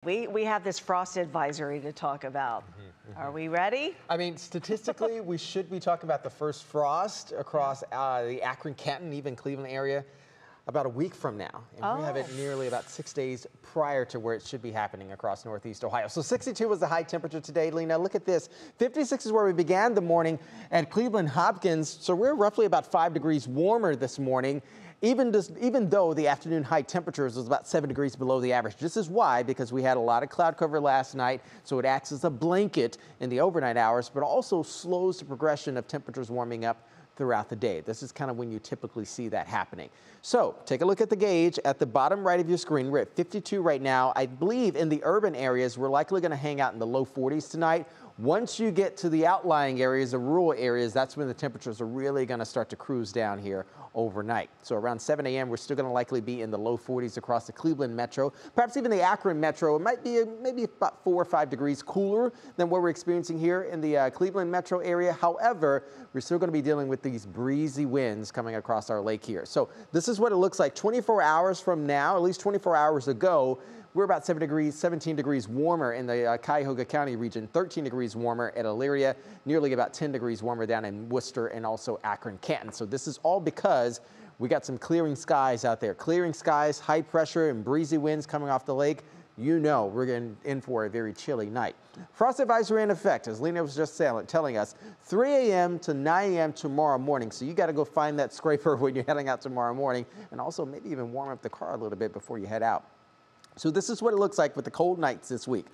We have this frost advisory to talk about. Are we ready? I mean, statistically, we should be talking about the first frost across the Akron, Canton, even Cleveland area about a week from now. And we have it nearly about 6 days prior to where it should be happening across Northeast Ohio. So 62 was the high temperature today, Lena. Look at this. 56 is where we began the morning at Cleveland Hopkins. So we're roughly about 5 degrees warmer this morning. Even though the afternoon high temperatures was about 7 degrees below the average. This is why, because we had a lot of cloud cover last night, so it acts as a blanket in the overnight hours, but also slows the progression of temperatures warming up throughout the day. This is kind of when you typically see that happening. So take a look at the gauge at the bottom right of your screen. We're at 52 right now. I believe in the urban areas, we're likely going to hang out in the low 40s tonight. Once you get to the outlying areas, the rural areas, that's when the temperatures are really going to start to cruise down here overnight. So around 7 a.m., we're still going to likely be in the low 40s across the Cleveland metro, perhaps even the Akron metro. It might be maybe about 4 or 5 degrees cooler than what we're experiencing here in the Cleveland metro area. However, we're still going to be dealing with these breezy winds coming across our lake here. So this is what it looks like 24 hours from now, at least 24 hours ago. We're about 17 degrees warmer in the Cuyahoga County region, 13 degrees warmer at Elyria, nearly about 10 degrees warmer down in Worcester and also Akron, Canton. So this is all because we got some clearing skies out there. Clearing skies, high pressure and breezy winds coming off the lake. You know we're getting in for a very chilly night. Frost advisory in effect, as Lena was just telling us, 3 a.m. to 9 a.m. tomorrow morning. So you got to go find that scraper when you're heading out tomorrow morning, and also maybe even warm up the car a little bit before you head out. So this is what it looks like with the cold nights this week.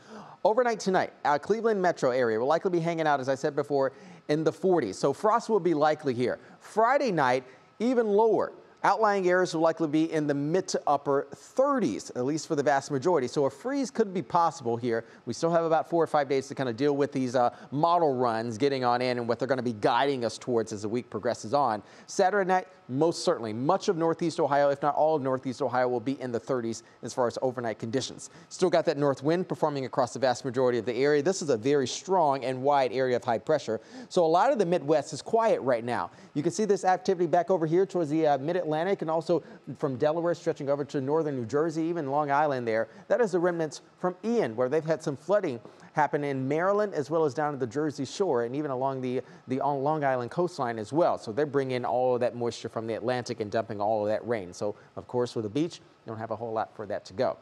Overnight tonight, our Cleveland metro area will likely be hanging out, as I said before, in the 40s. So frost will be likely here. Friday night, even lower. Outlying areas will likely be in the mid to upper 30s, at least for the vast majority. So a freeze could be possible here. We still have about 4 or 5 days to kind of deal with these model runs getting on in and what they're going to be guiding us towards as the week progresses on. Saturday night, most certainly, much of Northeast Ohio, if not all of Northeast Ohio, will be in the 30s as far as overnight conditions. Still got that north wind performing across the vast majority of the area. This is a very strong and wide area of high pressure. So a lot of the Midwest is quiet right now. You can see this activity back over here towards the mid-Atlantic and also from Delaware stretching over to northern New Jersey, even Long Island there. That is the remnants from Ian, where they've had some flooding happen in Maryland as well as down at the Jersey Shore and even along the Long Island coastline as well. So they're bringing all of that moisture from the Atlantic and dumping all of that rain. So, of course, with the beach, you don't have a whole lot for that to go.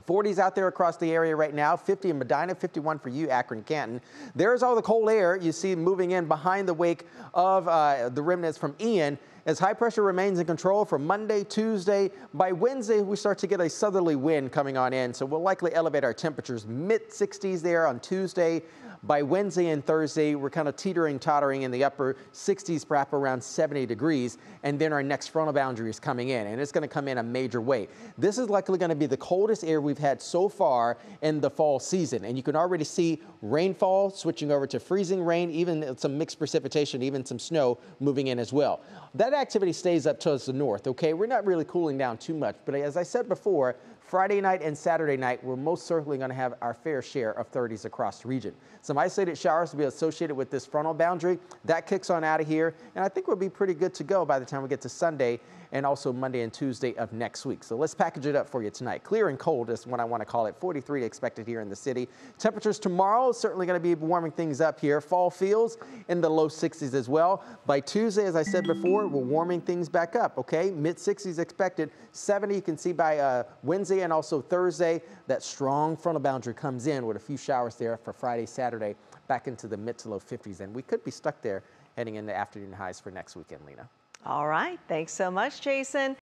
40s out there across the area right now, 50 in Medina, 51 for you, Akron, Canton. There's all the cold air you see moving in behind the wake of the remnants from Ian. As high pressure remains in control for Monday, Tuesday, by Wednesday, we start to get a southerly wind coming on in. So we'll likely elevate our temperatures mid-60s there on Tuesday. By Wednesday and Thursday, we're kind of tottering in the upper 60s, perhaps around 70 degrees. And then our next frontal boundary is coming in, and it's going to come in a major way. This is likely going to be the coldest air we've had so far in the fall season. And you can already see rainfall switching over to freezing rain, even some mixed precipitation, even some snow moving in as well. That activity stays up towards the north, okay? We're not really cooling down too much, but as I said before, Friday night and Saturday night, we're most certainly going to have our fair share of 30s across the region. Some isolated showers will be associated with this frontal boundary. That kicks on out of here, and I think we'll be pretty good to go by the time we get to Sunday and also Monday and Tuesday of next week. So let's package it up for you tonight. Clear and cold is what I want to call it. 43 expected here in the city. Temperatures tomorrow certainly going to be warming things up here. Fall feels in the low 60s as well. By Tuesday, as I said before, we're warming things back up, okay? Mid 60s expected. 70 you can see by Wednesday and also Thursday. That strong frontal boundary comes in with a few showers there for Friday, Saturday, back into the mid to low 50s. And we could be stuck there heading into afternoon highs for next weekend, Lena. All right. Thanks so much, Jason.